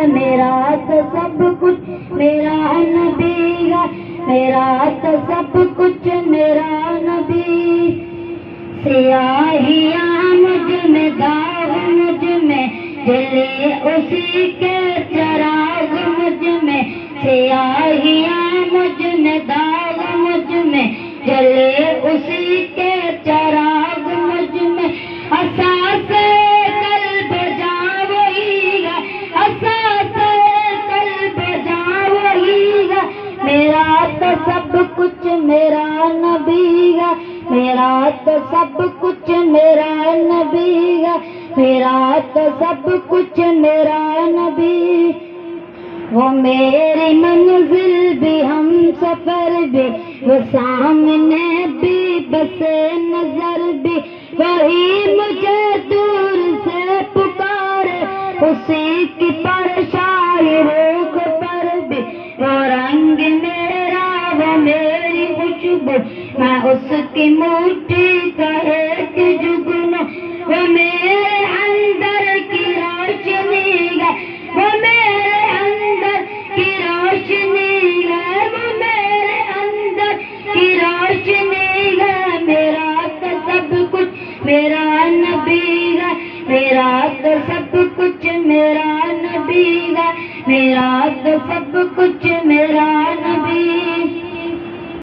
میرا تو سب کچھ میرا نبی ہے، میرا تو سب کچھ میرا نبی۔ سیاہیاں مجھ میں داغ مجھ میں جلے اسی کے چراغ مجھ میں، سیاہیاں مجھ میں داغ مجھ میں جلے اسی کے چراغ مجھ میں، اساس قلب جاں وہی ہے، اساس قلب جاں وہی ہے، میرا تو سب کچھ میرا نبی ہے، میرا تو سب کچھ میرا نبی ہے، میرا تو سب کچھ میرا نبی۔ وہ میری منزل بھی ہم سفر بھی، وہ سامنے بھی بس نظر بھی، وہی مجھے دور سے پکارے، اسی کی پرچھائی روخ پر بھی، وہ رنگ میرا وہ میری خوشبو، میں اس کی مٹھی کا